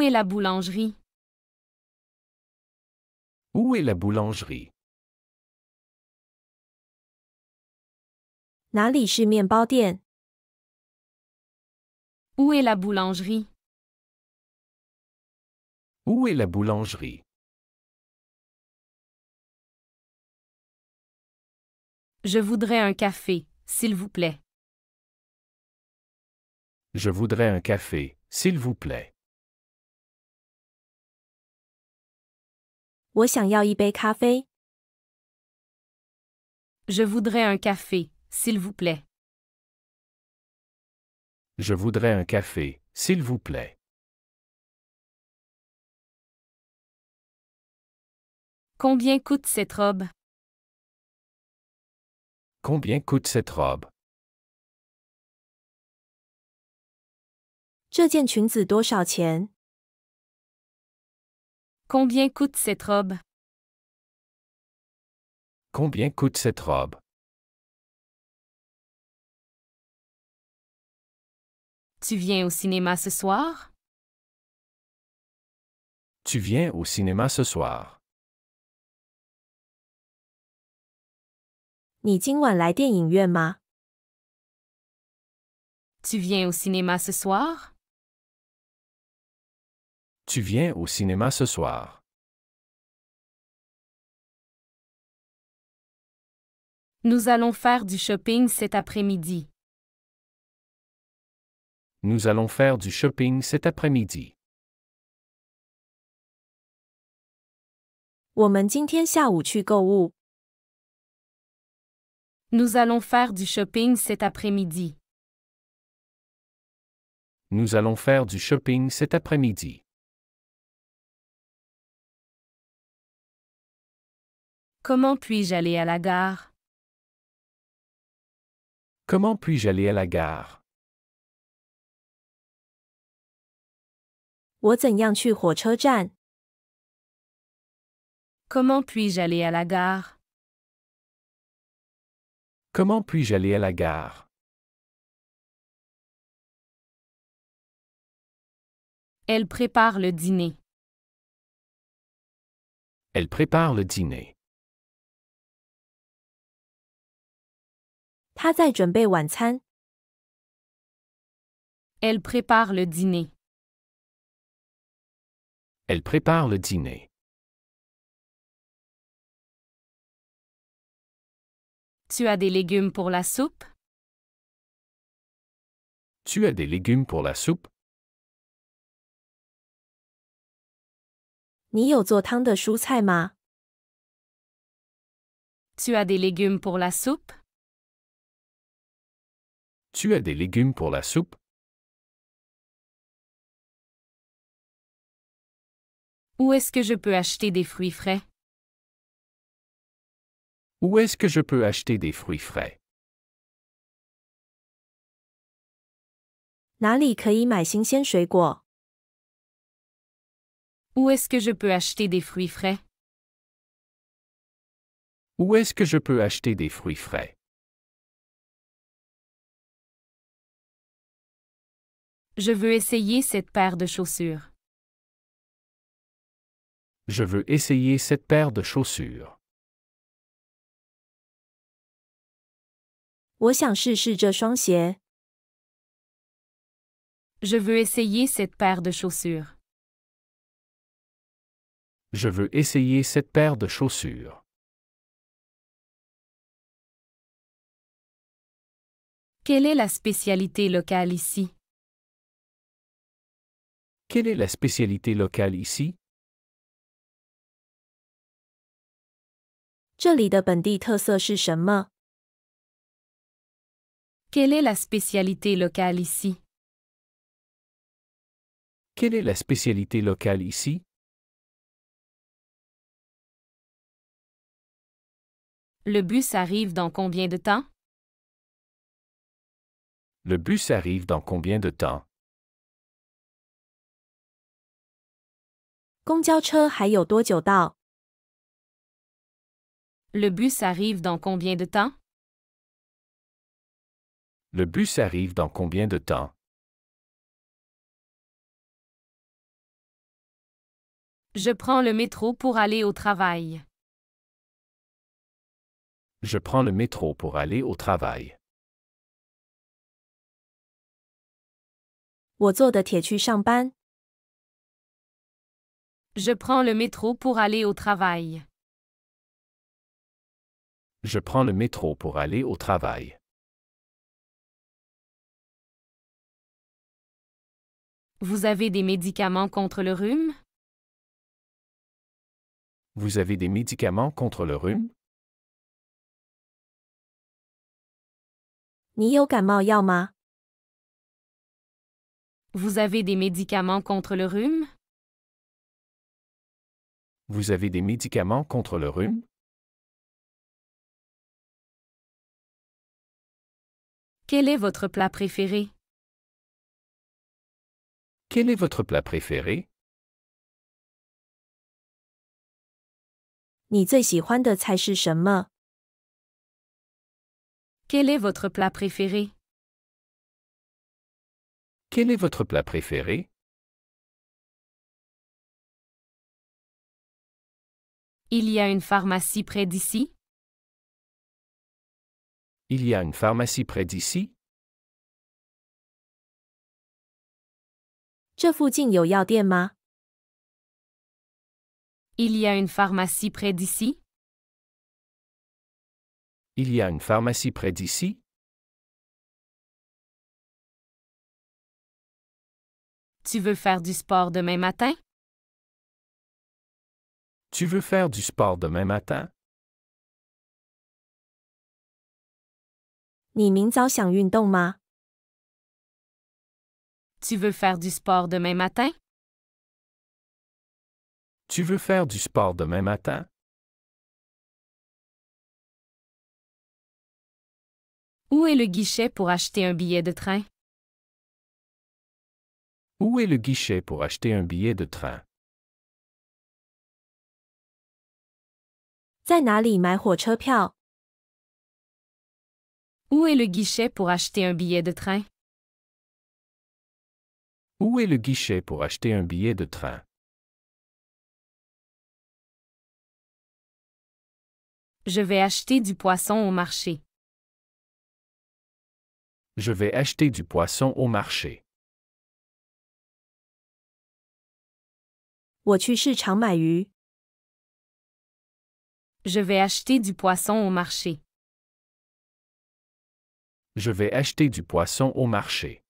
est la boulangerie? Où est la boulangerie? 哪里是面包店？ Où est la boulangerie? Où est la boulangerie? Je voudrais un café, s'il vous plaît. Je voudrais un café, s'il vous plaît. 我想要一杯咖啡。 Je voudrais un café, s'il vous plaît. Je voudrais un café, s'il vous plaît. Combien coûte cette robe? Combien coûte cette robe? 这件裙子多少钱？ Combien coûte cette robe? Combien coûte cette robe? Tu viens au cinéma ce soir? Tu viens au cinéma ce soir? 你今晚来电影院吗？ Tu viens au cinéma ce soir? Tu viens au cinéma ce soir? Nous allons faire du shopping cet après-midi. Nous allons faire du shopping cet après-midi. 我们今天下午去购物。 Nous allons faire du shopping cet après-midi. Nous allons faire du shopping cet après-midi. Comment puis-je aller à la gare? Comment puis-je aller à la gare? 我怎样去火车站？ Comment puis-je aller à la gare? Comment puis-je aller à la gare? Elle prépare le dîner. Elle prépare le dîner. 她在准备晚餐。 Elle prépare le dîner. Elle prépare le dîner. Tu as des légumes pour la soupe? Tu as des légumes pour la soupe? 你有做汤的蔬菜吗？ Tu as des légumes pour la soupe? Tu as des légumes pour la soupe? Où est-ce que je peux acheter des fruits frais? Où est-ce que je peux acheter des fruits frais? 哪里可以买新鲜水果？ Où est-ce que je peux acheter des fruits frais? Où est-ce que je peux acheter des fruits frais? Je veux essayer cette paire de chaussures. Je veux essayer cette paire de chaussures. 我想试试这双鞋。 Je veux essayer cette paire de chaussures. Je veux essayer cette paire de chaussures. Quelle est la spécialité locale ici? Quelle est la spécialité locale ici? 这里的本地特色是什么？ Quelle est la spécialité locale ici? Quelle est la spécialité locale ici? Le bus arrive dans combien de temps? Le bus arrive dans combien de temps? 公交车还有多久到？ Le bus arrive dans combien de temps? Le bus arrive dans combien de temps? Je prends le métro pour aller au travail. Je prends le métro pour aller au travail. 我坐的铁去上班。Je prends le métro pour aller au travail. Je prends le métro pour aller au travail. Vous avez des médicaments contre le rhume? Vous avez des médicaments contre le rhume? 你有感冒药吗？ Vous avez des médicaments contre le rhume? Vous avez des médicaments contre le rhume? Quel est votre plat préféré? Quel est votre plat préféré? 你最喜欢的菜是什么？ Quel est votre plat préféré? Quel est votre plat préféré? Il y a une pharmacie près d'ici? Il y a une pharmacie près d'ici? 这附近有药店吗？ Il y a une pharmacie près d'ici? Il y a une pharmacie près d'ici? Tu veux faire du sport demain matin? Tu veux faire du sport demain matin? 你明早想运动吗？ Tu veux faire du sport demain matin? Tu veux faire du sport demain matin? Où est le guichet pour acheter un billet de train? Où est le guichet pour acheter un billet de train? 在哪里买火车票？ Où est le guichet pour acheter un billet de train? Où est le guichet pour acheter un billet de train? Je vais acheter du poisson au marché. Je vais acheter du poisson au marché. 我去市场买鱼。 Je vais acheter du poisson au marché. Je vais acheter du poisson au marché.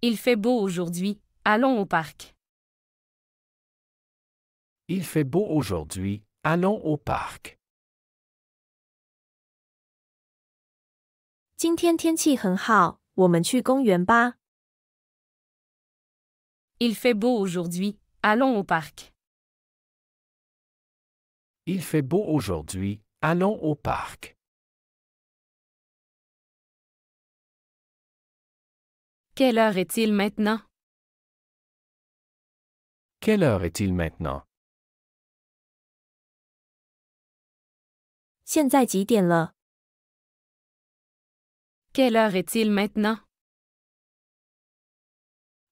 Il fait beau aujourd'hui, allons au parc. Il fait beau aujourd'hui, allons au parc. 今天天气很好，我们去公园吧。 Il fait beau aujourd'hui, allons au parc. Il fait beau aujourd'hui, allons au parc. Quelle heure est-il maintenant? Quelle heure est-il maintenant? 现在几点了？ Quelle heure est-il maintenant?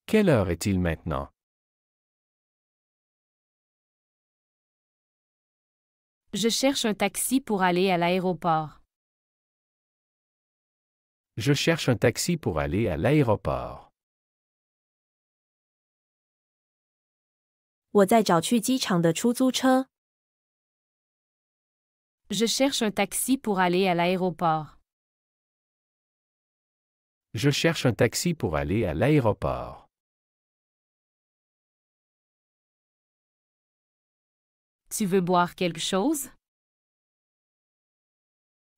Quelle heure est-il maintenant? Je cherche un taxi pour aller à l'aéroport. Je cherche un taxi pour aller à l'aéroport. 我在找去机场的出租车。 Je cherche un taxi pour aller à l'aéroport. Je cherche un taxi pour aller à l'aéroport. Tu veux boire quelque chose?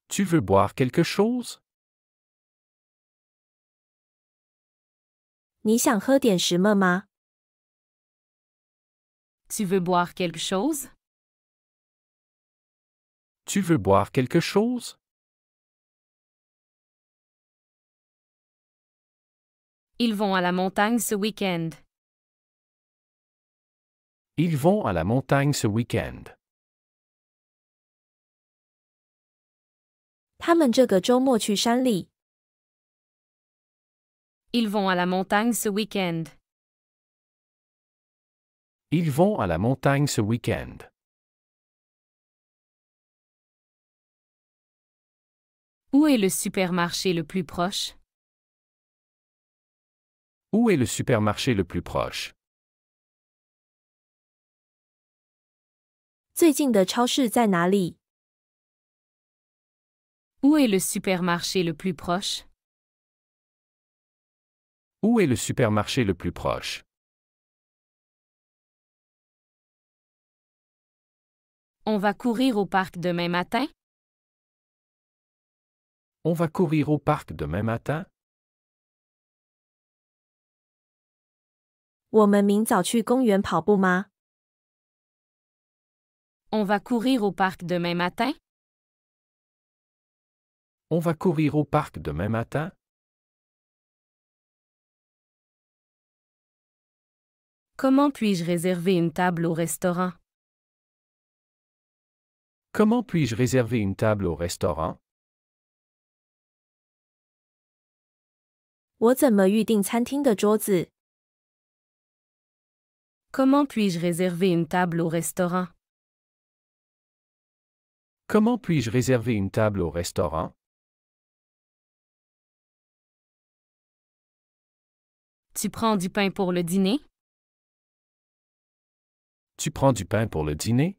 Tu veux boire quelque chose? 你想喝点什么吗？ Tu veux boire quelque chose? Tu veux boire quelque chose? Ils vont à la montagne ce week-end. Ils vont à la montagne ce week-end. 他们这个周末去山里。Ils vont à la montagne ce week-end. Ils vont à la montagne ce week-end. Où est le supermarché le plus proche? Où est le supermarché le plus proche? 最近的超市在哪里？ Où est le supermarché le plus proche? Où est le supermarché le plus proche? On va courir au parc demain matin? On va courir au parc demain matin? 我们明早去公园跑步吗？ On va courir au parc demain matin? On va courir au parc demain matin? Comment puis-je réserver une table au restaurant? Comment puis-je réserver une table au restaurant? 我怎么预订餐厅的桌子？ Comment puis-je réserver une table au restaurant? Comment puis-je réserver une table au restaurant? Tu prends du pain pour le dîner? Tu prends du pain pour le dîner?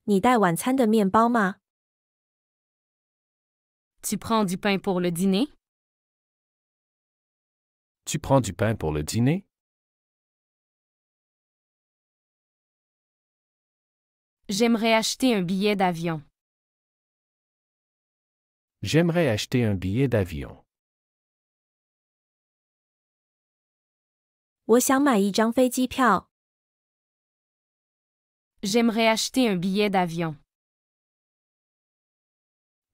你带晚餐的面包吗？ Tu prends du pain pour le dîner? Tu prends du pain pour le dîner? J'aimerais acheter un billet d'avion. J'aimerais acheter un billet d'avion. 我想买一张飞机票。 J'aimerais acheter un billet d'avion.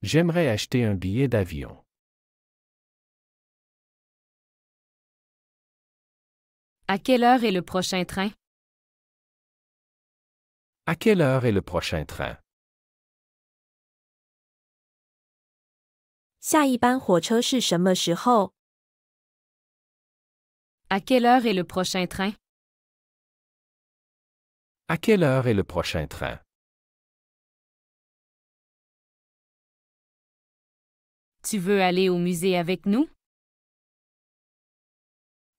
J'aimerais acheter un billet d'avion. À quelle heure est le prochain train? À quelle heure est le prochain train? 下一班火车是什么时候？ À quelle heure est le prochain train? À quelle heure est le prochain train? Tu veux aller au musée avec nous?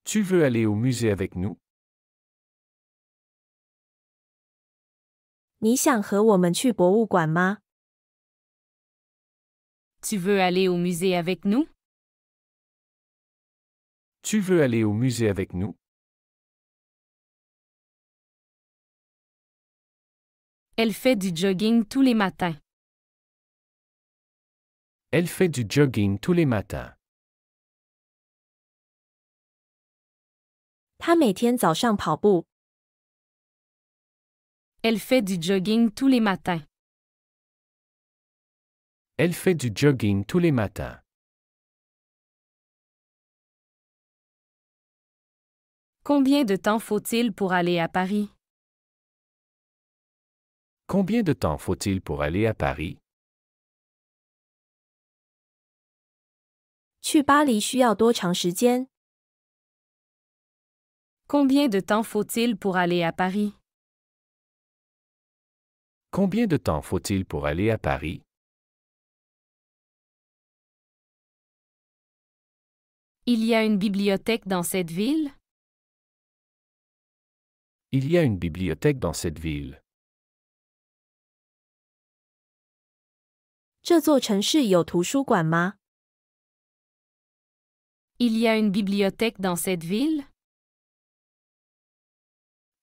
Tu veux aller au musée avec nous? 你想和我们去博物馆吗？ Tu veux aller au musée avec nous? Tu veux aller au musée avec nous? Elle fait du jogging tous les matins. Elle fait du jogging tous les matins. 她每天早上跑步。 Elle fait du jogging tous les matins. Elle fait du jogging tous les matins. Combien de temps faut-il pour aller à Paris? Combien de temps faut-il pour aller à Paris? 去巴黎需要多长时间？ Combien de temps faut-il pour aller à Paris? Combien de temps faut-il pour aller à Paris? Il y a une bibliothèque dans cette ville? Il y a une bibliothèque dans cette ville. 这座城市有图书馆吗？ Il y a une bibliothèque dans cette ville?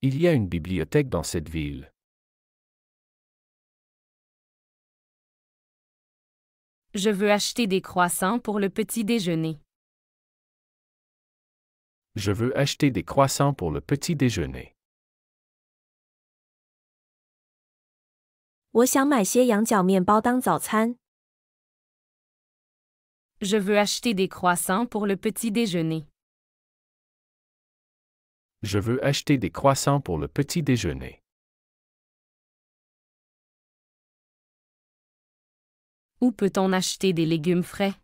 Il y a une bibliothèque dans cette ville. Je veux acheter des croissants pour le petit déjeuner. Je veux acheter des croissants pour le petit déjeuner. 我想买些羊角面包当早餐。 Je veux acheter des croissants pour le petit déjeuner. Je veux acheter des croissants pour le petit déjeuner. Où peut-on acheter des légumes frais?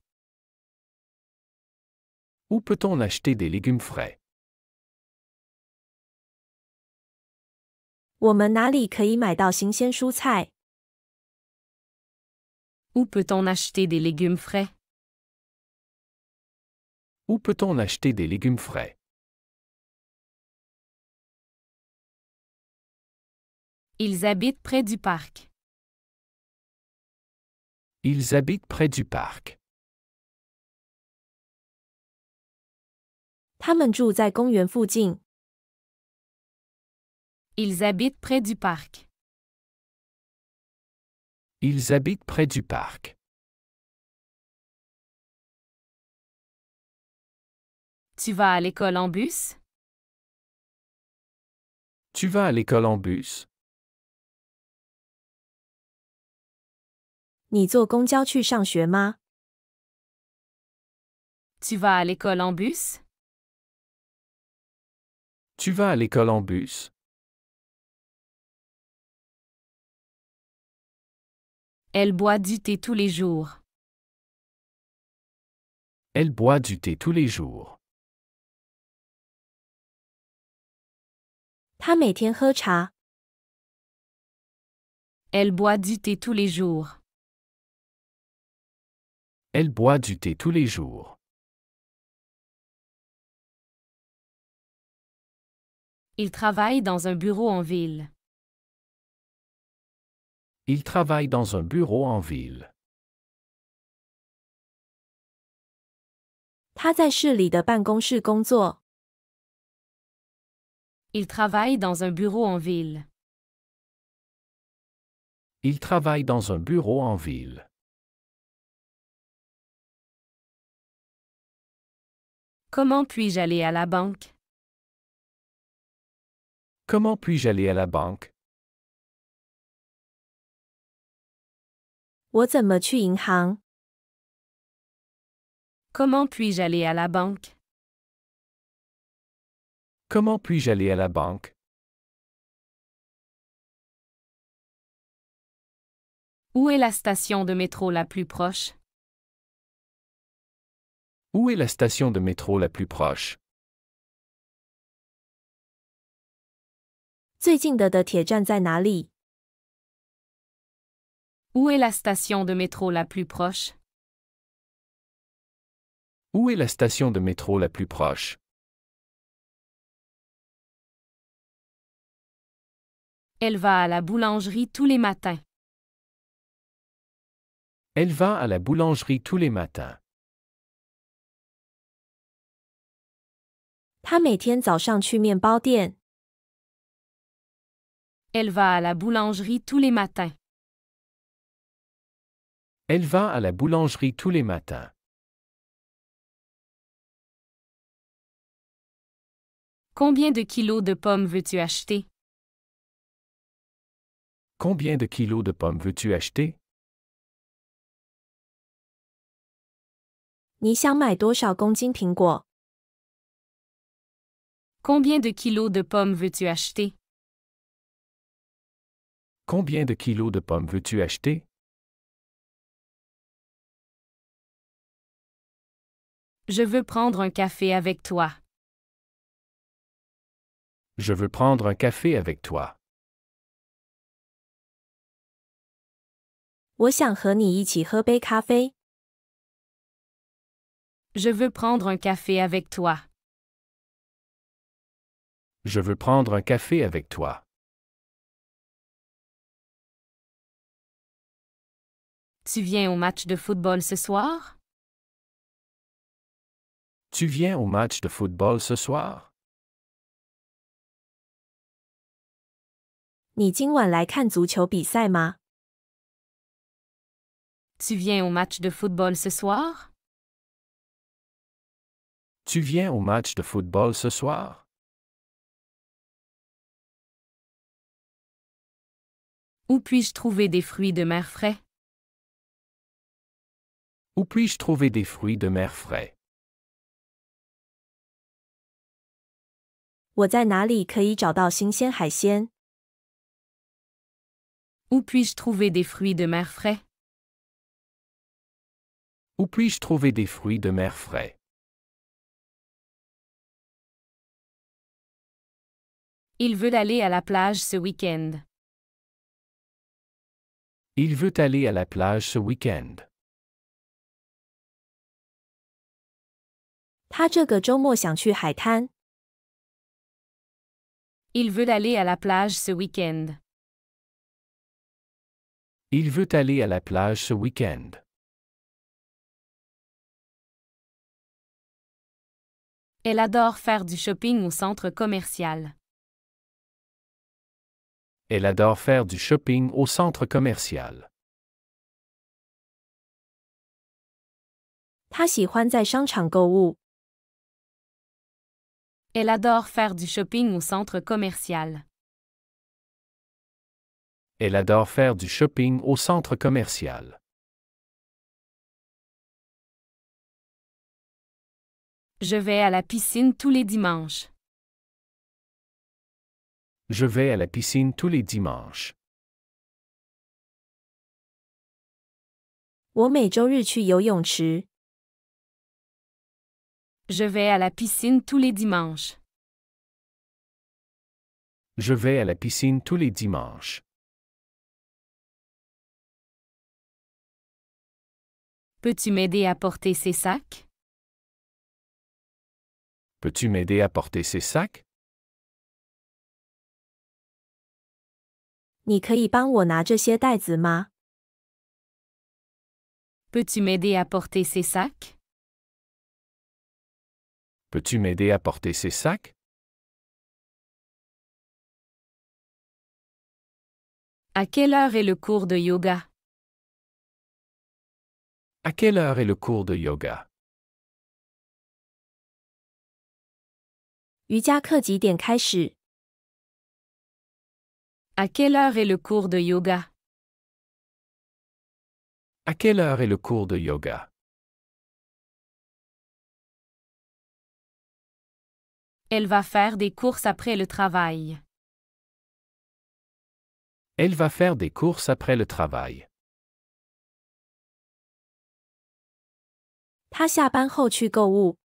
Où peut-on acheter des légumes frais? 我们哪里可以买到新鲜蔬菜？ Où peut-on acheter des légumes frais? Où peut-on acheter des légumes frais? Ils habitent près du parc. Ils habitent près du parc. 他们住在公园附近。 Ils habitent près du parc. Ils habitent près du parc. Tu vas à l'école en bus? Tu vas à l'école en bus? 你坐公交去上学吗？ Tu vas à l'école en bus? Tu vas à l'école en bus? Elle boit du thé tous les jours. Elle boit du thé tous les jours. 他每天喝茶。 Elle boit du thé tous les jours. Elle boit du thé tous les jours. Il travaille dans un bureau en ville. Il travaille dans un bureau en ville. 他在市里的办公室工作。 Il travaille dans un bureau en ville. Il travaille dans un bureau en ville. Comment puis-je aller à la banque? Comment puis-je aller à la banque? 我怎么去银行？ Comment puis-je aller à la banque? Comment puis-je aller à la banque? Où est la station de métro la plus proche? Où est la station de métro la plus proche? 最近的铁站在哪里？ Où est la station de métro la plus proche? Où est la station de métro la plus proche? Elle va à la boulangerie tous les matins. Elle va à la boulangerie tous les matins. 他每天早上去面包店。 Elle va à la boulangerie tous les matins. Elle va à la boulangerie tous les matins. Combien de kilos de pommes veux-tu acheter? Combien de kilos de pommes veux-tu acheter? 你想买多少公斤苹果？ Combien de kilos de pommes veux-tu acheter? Combien de kilos de pommes veux-tu acheter? Je veux prendre un café avec toi. Je veux prendre un café avec toi. 我想和你一起喝杯咖啡。 Je veux prendre un café avec toi. Je veux prendre un café avec toi. Tu viens au match de football ce soir? Tu viens au match de football ce soir? 你今晚来看足球比赛吗？ Tu viens au match de football ce soir? Tu viens au match de football ce soir? Où puis-je trouver des fruits de mer frais? Où puis-je trouver des fruits de mer frais? 我在哪里可以找到新鲜海鲜？ Où puis-je trouver des fruits de mer frais? Où puis-je trouver des fruits de mer frais? Il veut aller à la plage ce week-end. Il veut aller à la plage ce week-end. 他这个周末想去海滩。Il veut aller à la plage ce week-end. Il veut aller à la plage ce week-end. Elle adore faire du shopping au centre commercial. Elle adore faire du shopping au centre commercial. 他喜欢在商场购物。Elle adore faire du shopping au centre commercial. Elle adore faire du shopping au centre commercial. Je vais à la piscine tous les dimanches. Je vais à la piscine tous les dimanches. 我每周日去游泳池。Je vais à la piscine tous les dimanches. Je vais à la piscine tous les dimanches. Peux-tu m'aider à porter ces sacs? Peux-tu m'aider à porter ces sacs? 你可以帮我拿这些袋子吗？ Peux-tu m'aider à porter ces sacs? Peux-tu m'aider à porter ces sacs? À quelle heure est le cours de yoga? À quelle heure est le cours de yoga? 瑜伽课几点开始？ À quelle heure est le cours de yoga? À quelle heure est le cours de yoga? Elle va faire des courses après le travail. Elle va faire des courses après le travail. 他下班后去购物。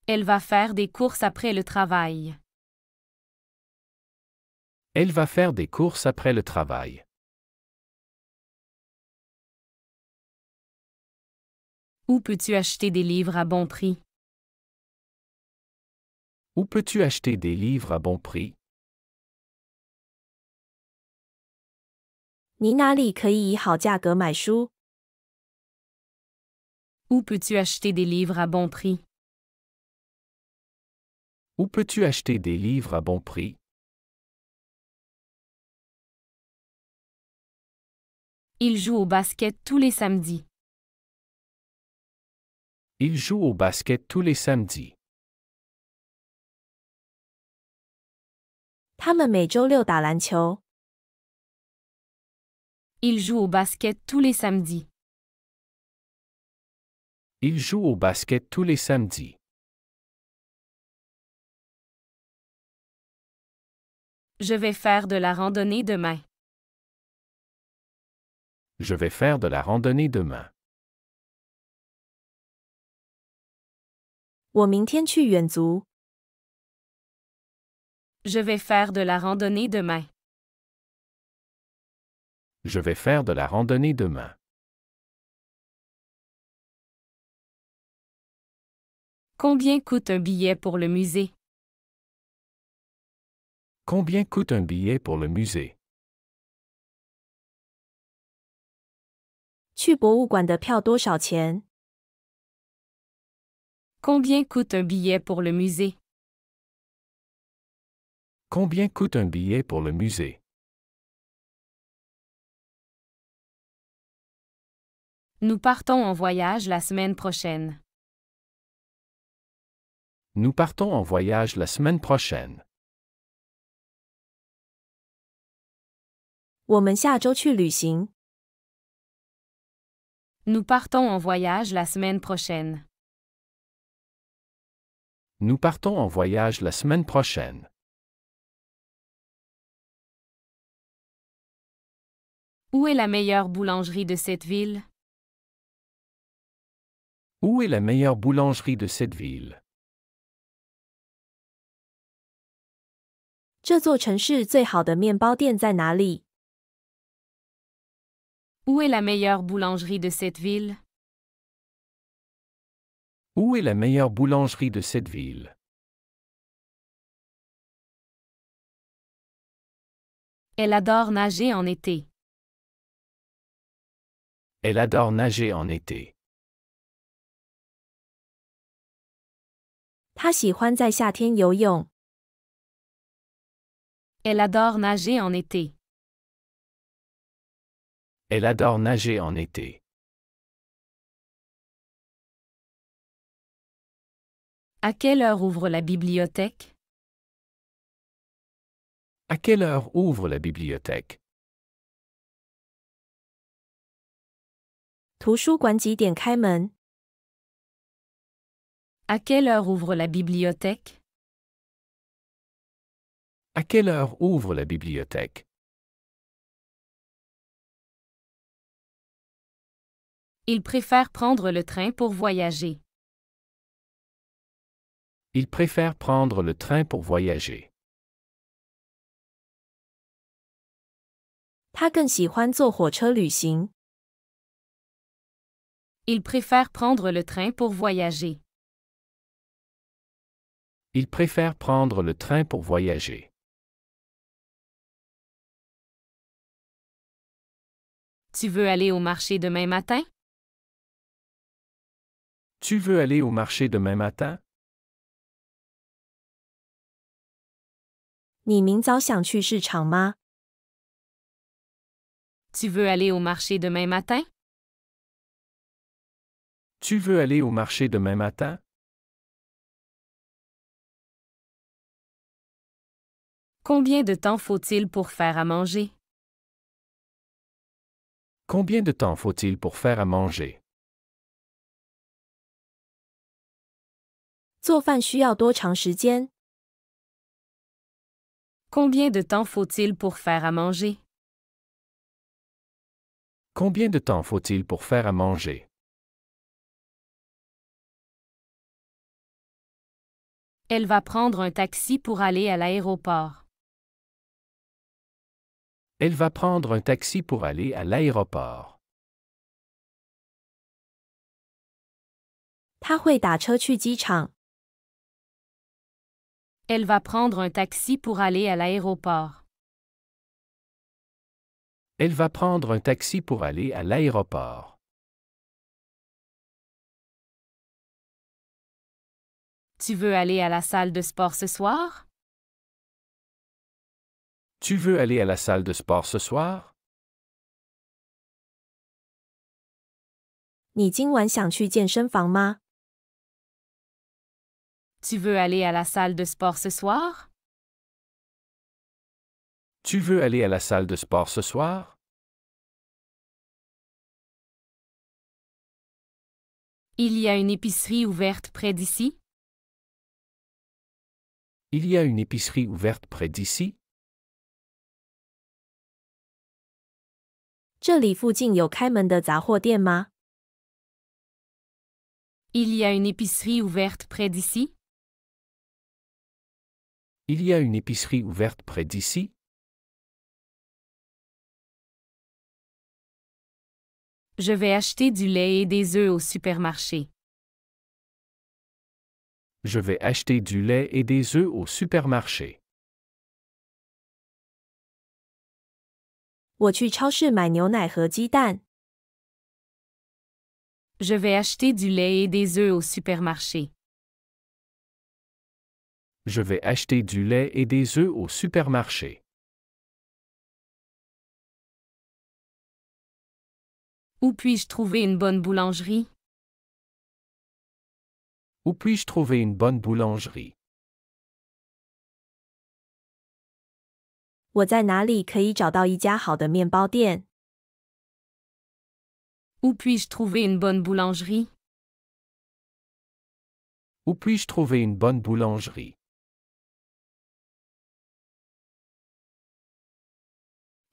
Elle va faire des courses après le travail. Elle va faire des courses après le travail. Où peux-tu acheter des livres à bon prix? Où peux-tu acheter des livres à bon prix? 你哪里可以以好价格买书？ Où peux-tu acheter des livres à bon prix? Où peux-tu acheter des livres à bon prix? Il joue au basket tous les samedis. Il joue au basket tous les samedis. 他们每周六打篮球。 Il joue au basket tous les samedis. Il joue au basket tous les samedis. Je vais faire de la randonnée demain. Je vais faire de la randonnée demain. 我明天去远足。 Je vais faire de la randonnée demain. Je vais faire de la randonnée demain. Combien coûte un billet pour le musée? Combien coûte un billet pour le musée? 去博物馆的票多少钱？ Combien coûte un billet pour le musée? Combien coûte un billet pour le musée? Nous partons en voyage la semaine prochaine. Nous partons en voyage la semaine prochaine. 我们下周去旅行。 Nous partons en voyage la semaine prochaine. Nous partons en voyage la semaine prochaine. Où est la meilleure boulangerie de cette ville? Où est la meilleure boulangerie de cette ville? 这座城市最好的面包店在哪里？ Où est la meilleure boulangerie de cette ville? Où est la meilleure boulangerie de cette ville? Elle adore nager en été. Elle adore nager en été. 他喜欢在夏天游泳。 Elle adore nager en été. Elle adore nager en été. À quelle heure ouvre la bibliothèque? À quelle heure ouvre la bibliothèque? 图书馆几点开门？ À quelle heure ouvre la bibliothèque? À quelle heure ouvre la bibliothèque? Il préfère prendre le train pour voyager. Il préfère prendre le train pour voyager. 他更喜欢坐火车旅行。 Il préfère prendre le train pour voyager. Il préfère prendre le train pour voyager. Tu veux aller au marché demain matin? Tu veux aller au marché demain matin? 你明早想去市场吗？ Tu veux aller au marché demain matin? Tu veux aller au marché demain matin? Combien de temps faut-il pour faire à manger? Combien de temps faut-il pour faire à manger? 做饭需要多长时间？ Combien de temps faut-il pour faire à manger? Combien de temps faut-il pour faire à manger? Elle va prendre un taxi pour aller à l'aéroport. Elle va prendre un taxi pour aller à l'aéroport. 他会打车去机场。 Elle va prendre un taxi pour aller à l'aéroport. Elle va prendre un taxi pour aller à l'aéroport. Tu veux aller à la salle de sport ce soir? Tu veux aller à la salle de sport ce soir? 你今晚想去健身房吗？ Tu veux aller à la salle de sport ce soir? Tu veux aller à la salle de sport ce soir? Il y a une épicerie ouverte près d'ici? Il y a une épicerie ouverte près d'ici? 这里附近有开门的杂货店吗？ Il y a une épicerie ouverte près d'ici? Il y a une épicerie ouverte près d'ici? Je vais acheter du lait et des œufs au supermarché. Je vais acheter du lait et des œufs au supermarché. 我去超市买牛奶和鸡蛋。 Je vais acheter du lait et des œufs au supermarché. Je vais acheter du lait et des œufs au supermarché. Où puis-je trouver une bonne boulangerie? Où puis-je trouver une bonne boulangerie? 我在哪里可以找到一家好的面包店？ Où puis-je trouver une bonne boulangerie? Où puis-je trouver une bonne boulangerie?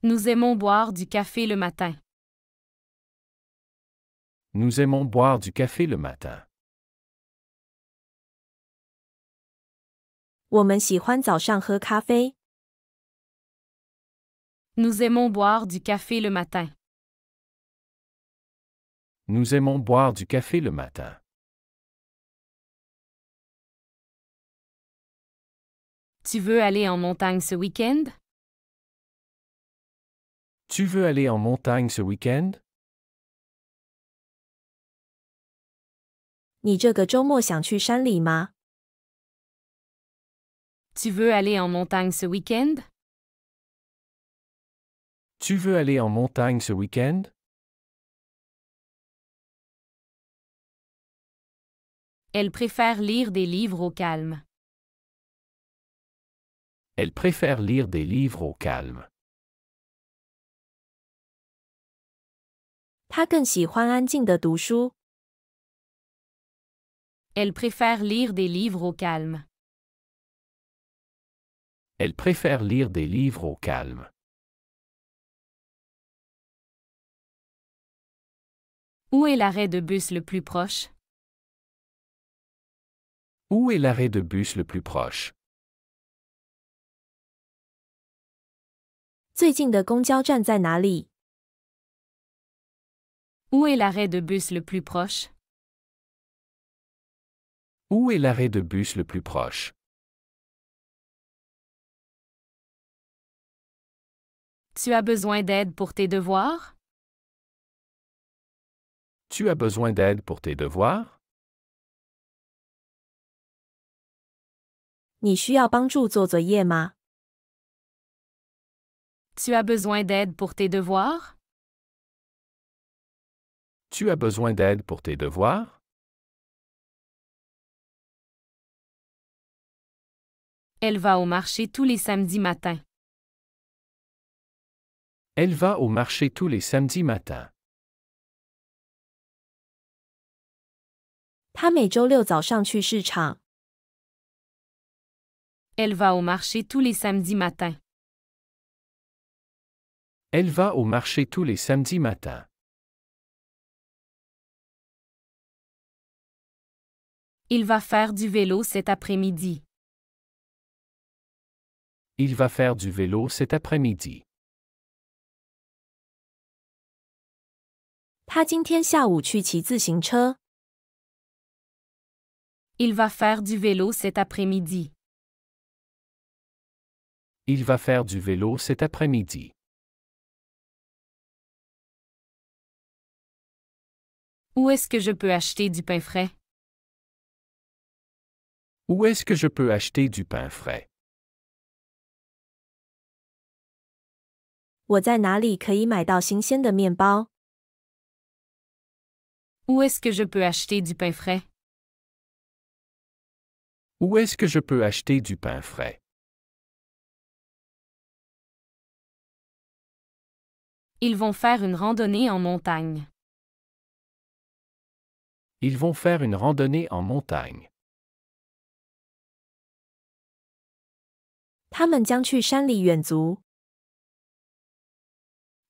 Nous aimons boire du café le matin. Nous aimons boire du café le matin. 我们喜欢早上喝咖啡。Nous aimons boire du café le matin. Nous aimons boire du café le matin. Tu veux aller en montagne ce week-end? Tu veux aller en montagne ce week-end? 你这个周末想去山里吗？ Tu veux aller en montagne ce week-end? Tu veux aller en montagne ce week-end? Elle préfère lire des livres au calme. Elle préfère lire des livres au calme. 他更喜欢安静的读书。 Elle préfère lire des livres au calme. Elle préfère lire des livres au calme. Où est l'arrêt de bus le plus proche? Où est l'arrêt de bus le plus proche? 最近的公交站在哪里？ Où est l'arrêt de bus le plus proche? Où est l'arrêt de bus le plus proche? Tu as besoin d'aide pour tes devoirs? Tu as besoin d'aide pour tes devoirs? 你需要帮助做作业吗？ Tu as besoin d'aide pour tes devoirs? Tu as besoin d'aide pour tes devoirs? Elle va au marché tous les samedis matins. Elle va au marché tous les samedis matins. 他每周六早上去市场。 Elle va au marché tous les samedis matins. Elle va au marché tous les samedis matins. Il va faire du vélo cet après-midi. Il va faire du vélo cet après-midi. 他今天下午去骑自行车。 Il va faire du vélo cet après-midi. Il va faire du vélo cet après-midi. Où est-ce que je peux acheter du pain frais? Où est-ce que je peux acheter du pain frais? 我在哪里可以买到新鲜的面包？ Où est-ce que je peux acheter du pain frais? Où est-ce que je peux acheter du pain frais? Ils vont faire une randonnée en montagne. Ils vont faire une randonnée en montagne. 他们将去山里远足。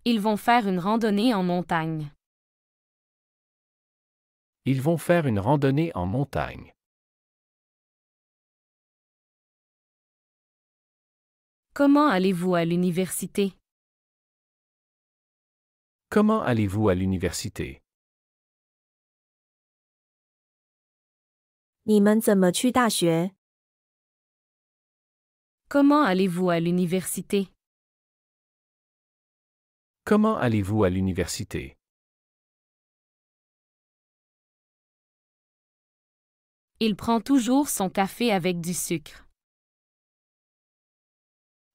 Ils vont faire une randonnée en montagne. Ils vont faire une randonnée en montagne. Comment allez-vous à l'université? Comment allez-vous à l'université? 你们怎么去大学？ Comment allez-vous à l'université? Comment allez-vous à l'université? Il prend toujours son café avec du sucre.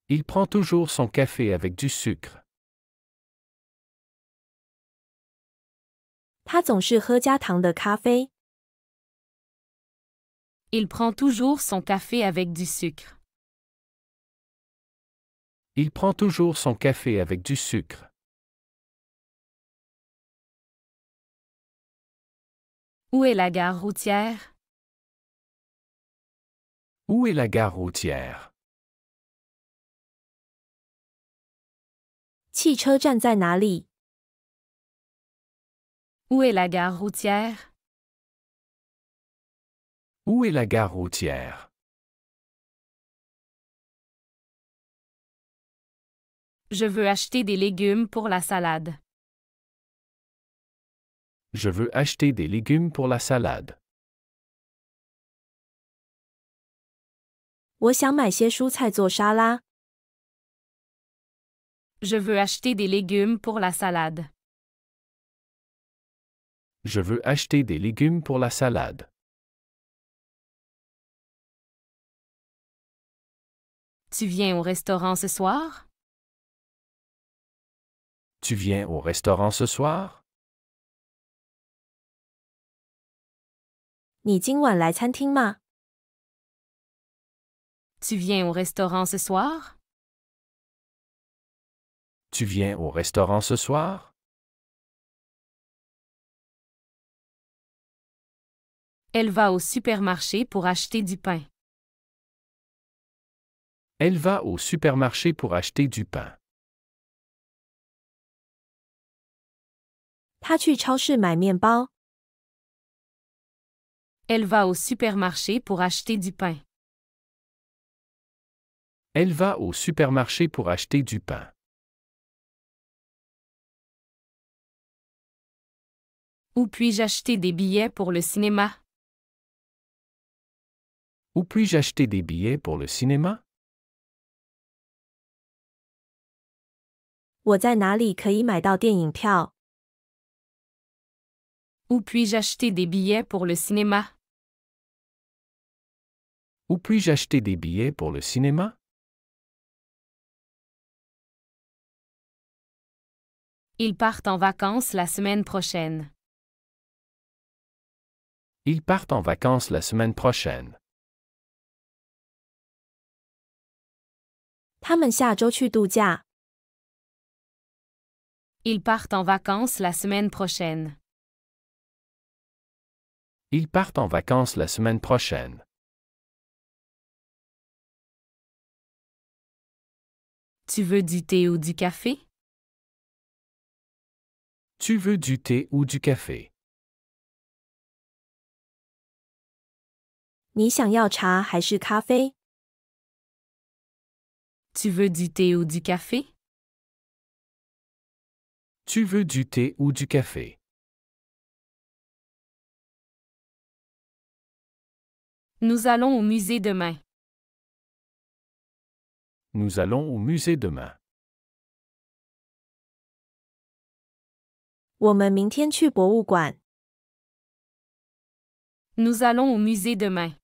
Il prend toujours son café avec du sucre. 他总是喝加糖的咖啡。 Il prend toujours son café avec du sucre. Il prend toujours son café avec du sucre. Où est la gare routière? Où est la gare routière? 汽车站在哪里？ Où est la gare routière? Où est la gare routière? Je veux acheter des légumes pour la salade. Je veux acheter des légumes pour la salade. 我想买些蔬菜做沙拉。Je veux acheter des légumes pour la salade. Je veux acheter des légumes pour la salade. Tu viens au restaurant ce soir? Tu viens au restaurant ce soir? 你今晚来餐厅吗？ Tu viens au restaurant ce soir? Tu viens au restaurant ce soir? Elle va au supermarché pour acheter du pain. Elle va au supermarché pour acheter du pain. 他去超市买面包。 Elle va au supermarché pour acheter du pain. Elle va au supermarché pour acheter du pain. Où puis-je acheter des billets pour le cinéma? Où puis-je acheter des billets pour le cinéma? 我在哪里可以买到电影票？ Où puis-je acheter des billets pour le cinéma? Où puis-je acheter des billets pour le cinéma? Ils partent en vacances la semaine prochaine. Ils partent en vacances la semaine prochaine. 他们下周去度假。 Ils partent en vacances la semaine prochaine. Ils partent en vacances la semaine prochaine. Tu veux du thé ou du café? Tu veux du thé ou du café? 你想要茶还是咖啡？ Tu veux du thé ou du café? Tu veux du thé ou du café? Nous allons au musée demain. Nous allons au musée demain. 我们明天去博物馆。 Nous allons au musée demain.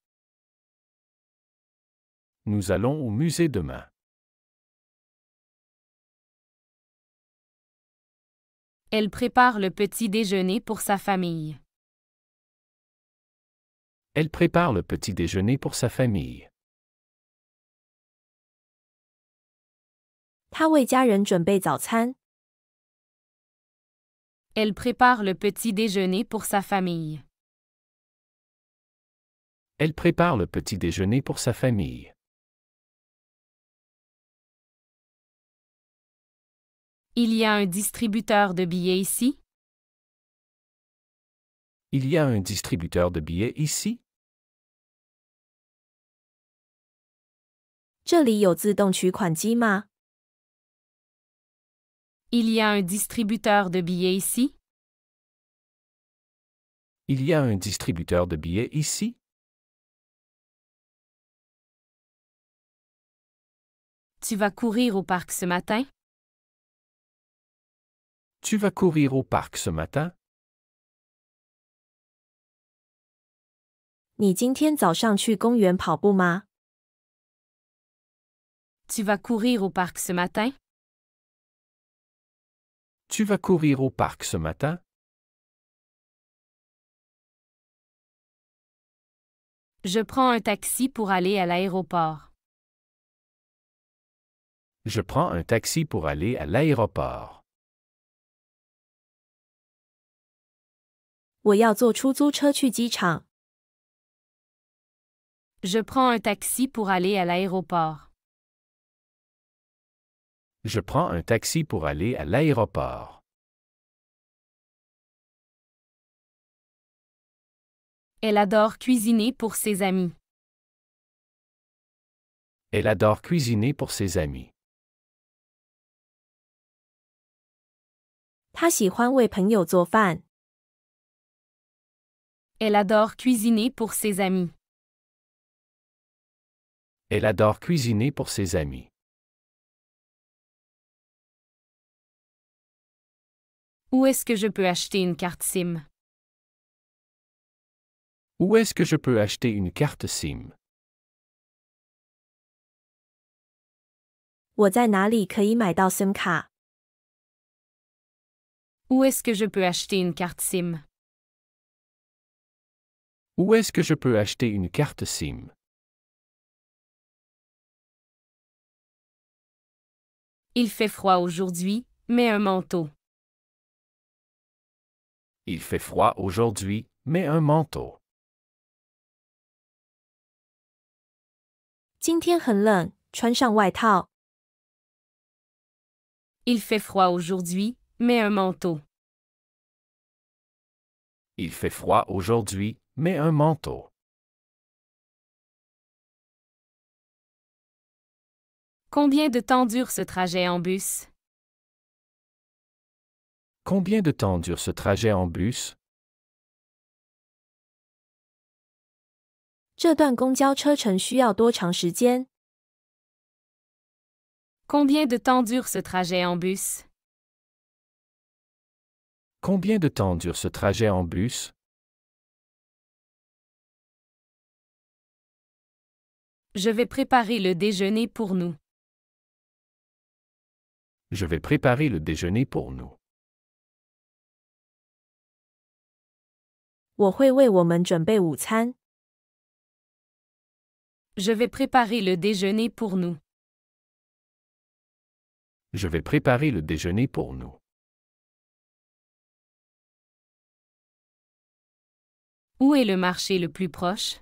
Nous allons au musée demain. Elle prépare le petit déjeuner pour sa famille. Elle prépare le petit déjeuner pour sa famille. 他为家人准备早餐。 Elle prépare le petit déjeuner pour sa famille. Elle prépare le petit déjeuner pour sa famille. Il y a un distributeur de billets ici? Il y a un distributeur de billets ici? 这里有自动取款机吗？ Il y a un distributeur de billets ici? Il y a un distributeur de billets ici? Tu vas courir au parc ce matin? Tu vas courir au parc ce matin? 你今天早上去公园跑步吗？ Tu vas courir au parc ce matin? Tu vas courir au parc ce matin? Je prends un taxi pour aller à l'aéroport. Je prends un taxi pour aller à l'aéroport. 我要坐出租车去机场。 Je prends un taxi pour aller à l'aéroport. Je prends un taxi pour aller à l'aéroport. Elle adore cuisiner pour ses amis. Elle adore cuisiner pour ses amis. 他喜欢为朋友做饭。Elle adore cuisiner pour ses amis. Elle adore cuisiner pour ses amis. Où est-ce que je peux acheter une carte SIM? Où est-ce que je peux acheter une carte SIM? 我在哪里可以买到 SIM 卡？ Où est-ce que je peux acheter une carte SIM? Où est-ce que je peux acheter une carte SIM? Il fait froid aujourd'hui, mets un manteau. Il fait froid aujourd'hui, mets un manteau. 今天很冷，穿上外套。 Il fait froid aujourd'hui, mets un manteau. Il fait froid aujourd'hui, mets un manteau. Combien de temps dure ce trajet en bus? Combien de temps dure ce trajet en bus? 这段公交车程需要多长时间？ Combien de temps dure ce trajet en bus? Combien de temps dure ce trajet en bus? Je vais préparer le déjeuner pour nous. Je vais préparer le déjeuner pour nous. 我会为我们准备午餐。 Je vais préparer le déjeuner pour nous. Je vais préparer le déjeuner pour nous. Où est le marché le plus proche?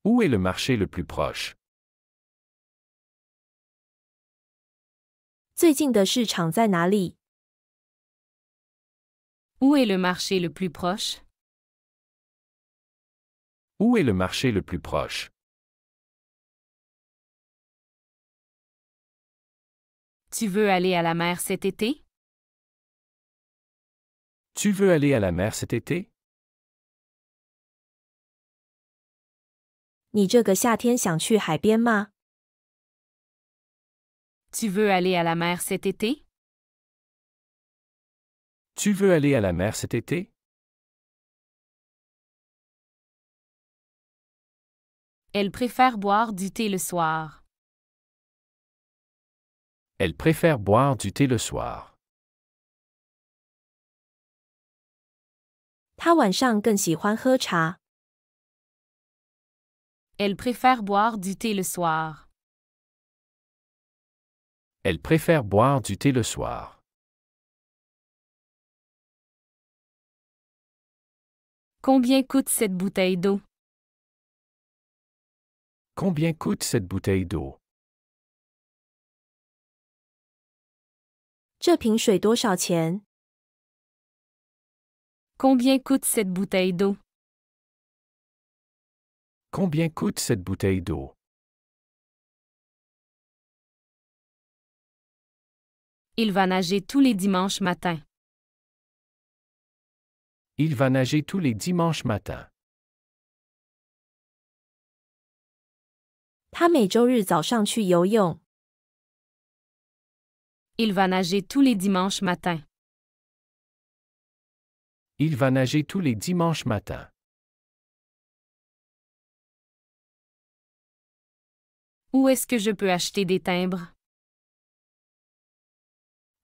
Où est le marché le plus proche? 最近的市场在哪里？ Où est le marché le plus proche? Où est le marché le plus proche? Tu veux aller à la mer cet été? Tu veux aller à la mer cet été? 你这个夏天想去海边吗？ Tu veux aller à la mer cet été? Tu veux aller à la mer cet été? Elle préfère boire du thé le soir. Elle préfère boire du thé le soir. 他晚上更喜欢喝茶。 Elle préfère boire du thé le soir. Elle préfère boire du thé le soir. Combien coûte cette bouteille d'eau? Combien coûte cette bouteille d'eau? 这瓶水多少钱？ Combien coûte cette bouteille d'eau? Combien coûte cette bouteille d'eau? Il va nager tous les dimanches matins. Il va nager tous les dimanches matins. 他每周日早上去游泳。 Il va nager tous les dimanches matins. Il va nager tous les dimanches matins. Où est-ce que je peux acheter des timbres?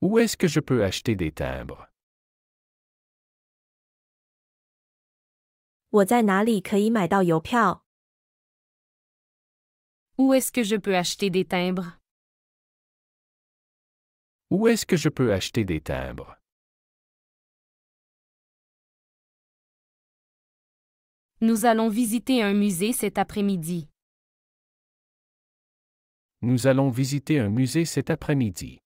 Où est-ce que je peux acheter des timbres? 我在哪里可以买到邮票？ Où est-ce que je peux acheter des timbres? Où est-ce que je peux acheter des timbres? Nous allons visiter un musée cet après-midi. Nous allons visiter un musée cet après-midi.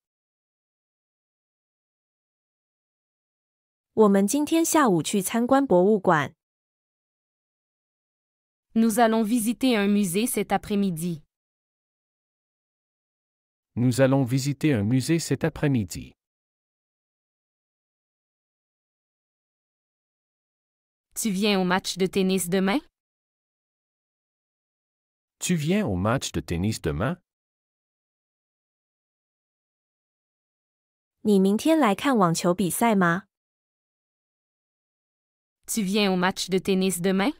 我们今天下午去参观博物馆。 Nous allons visiter un musée cet après-midi. Nous allons visiter un musée cet après-midi. Tu viens au match de tennis demain? Tu viens au match de tennis demain? 你明天来看网球比赛吗？ Tu viens au match de tennis demain?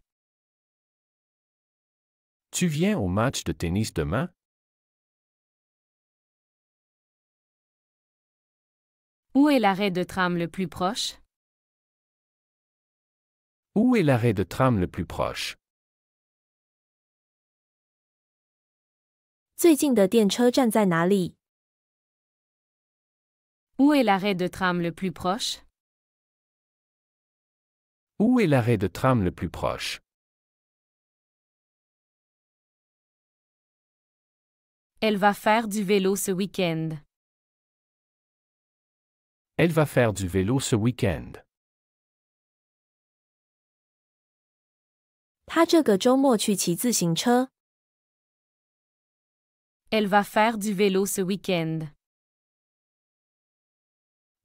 Tu viens au match de tennis demain? Où est l'arrêt de tram le plus proche? Où est l'arrêt de tram le plus proche? 最近的电车站在哪里？ Où est l'arrêt de tram le plus proche? Où est l'arrêt de tram le plus proche? Elle va faire du vélo ce week-end. Elle va faire du vélo ce week-end. 他这个周末去骑自行车。 Elle va faire du vélo ce week-end.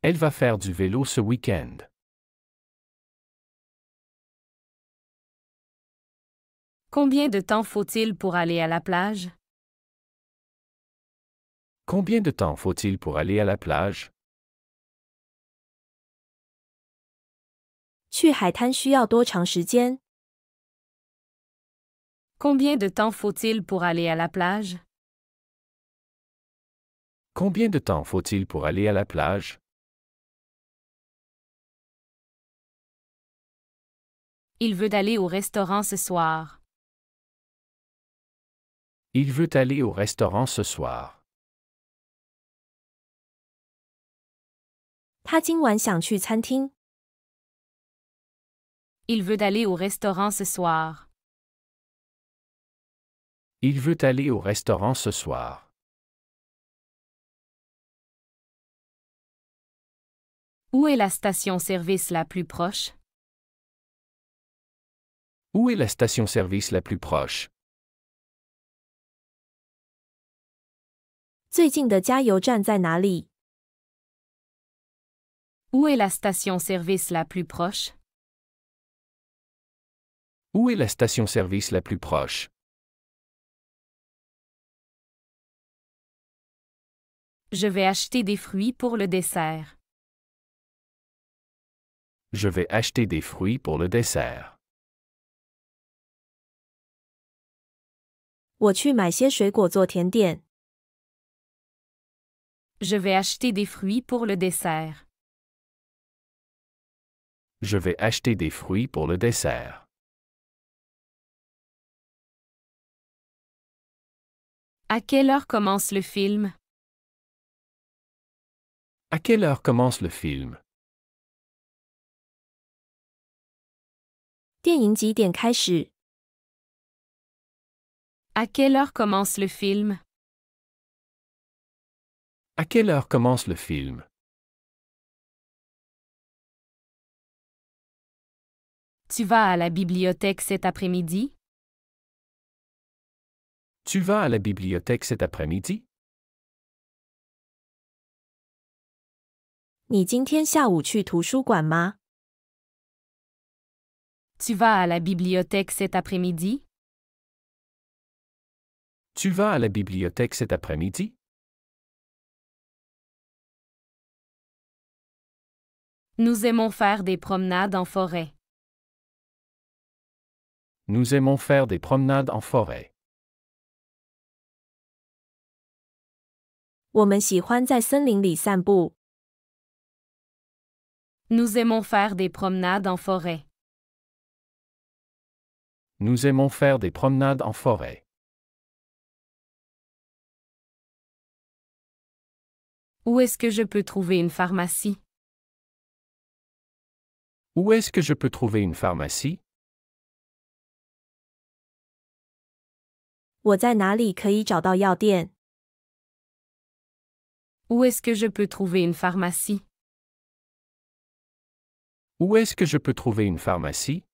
Elle va faire du vélo ce week-end. Combien de temps faut-il pour aller à la plage? Combien de temps faut-il pour aller à la plage? 去海滩需要多长时间？ Combien de temps faut-il pour aller à la plage? Combien de temps faut-il pour aller à la plage? Il veut aller au restaurant ce soir. Il veut aller au restaurant ce soir. 他今晚想去餐厅。 Il veut aller au restaurant ce soir. Il veut aller au restaurant ce soir. Où est la station-service la plus proche? Où est la station-service la plus proche? 最近的加油站在哪里？ Où est la station-service la plus proche? Où est la station-service la plus proche? Je vais acheter des fruits pour le dessert. Je vais acheter des fruits pour le dessert. 我去买些水果做甜点。 Je vais acheter des fruits pour le dessert. Je vais acheter des fruits pour le dessert. À quelle heure commence le film? À quelle heure commence le film? 电影几点开始？ À quelle heure commence le film? À quelle heure commence le film? Tu vas à la bibliothèque cet après-midi? Tu vas à la bibliothèque cet après-midi? 你今天下午去图书馆吗？ Tu vas à la bibliothèque cet après-midi? Tu vas à la bibliothèque cet après-midi? Nous aimons faire des promenades en forêt. Nous aimons faire des promenades en forêt. 我们喜欢在森林里散步。 Nous aimons faire des promenades en forêt. Nous aimons faire des promenades en forêt. Où est-ce que je peux trouver une pharmacie? Où est-ce que je peux trouver une pharmacie? 我在哪里可以找到药店？ Où est-ce que je peux trouver une pharmacie? Où est-ce que je peux trouver une pharmacie?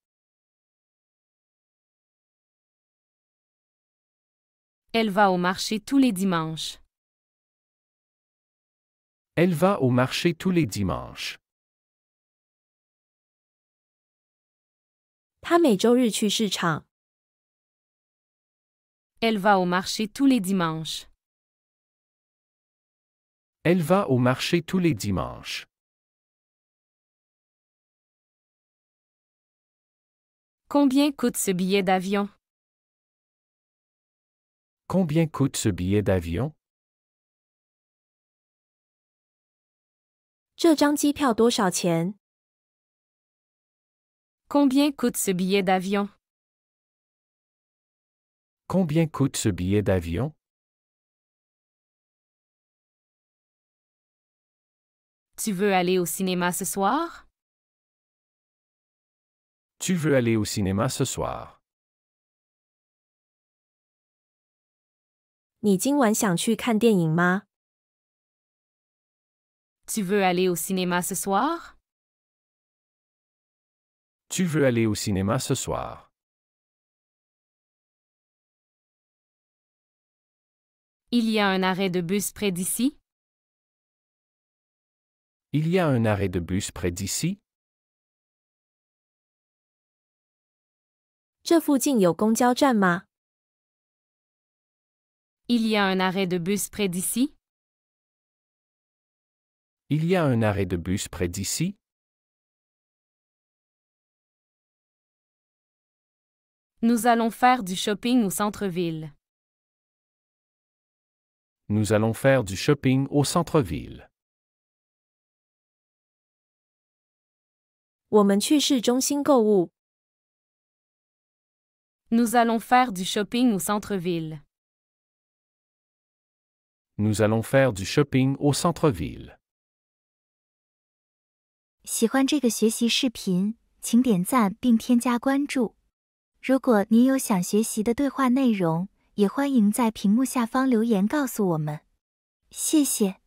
Elle va au marché tous les dimanches. Elle va au marché tous les dimanches. 他每周日去市场。Elle va au marché tous les dimanches. Elle va au marché tous les dimanches. Combien coûte ce billet d'avion? Combien coûte ce billet d'avion? 这张机票多少钱？ Combien coûte ce billet d'avion? Combien coûte ce billet d'avion? Tu veux aller au cinéma ce soir? Tu veux aller au cinéma ce soir? 你今晚想去看电影吗？ Tu veux aller au cinéma ce soir? Tu veux aller au cinéma ce soir? Il y a un arrêt de bus près d'ici? Il y a un arrêt de bus près d'ici? 这附近有公交站吗？ Il y a un arrêt de bus près d'ici? Il y a un arrêt de bus près d'ici? Nous allons faire du shopping au centre-ville. Nous allons faire du shopping au centre-ville. 我们去市中心购物。 Nous allons faire du shopping au centre-ville. Nous allons faire du shopping au centre-ville. 喜欢这个学习视频，请点赞并添加关注。如果您有想学习的对话内容，也欢迎在屏幕下方留言告诉我们。谢谢。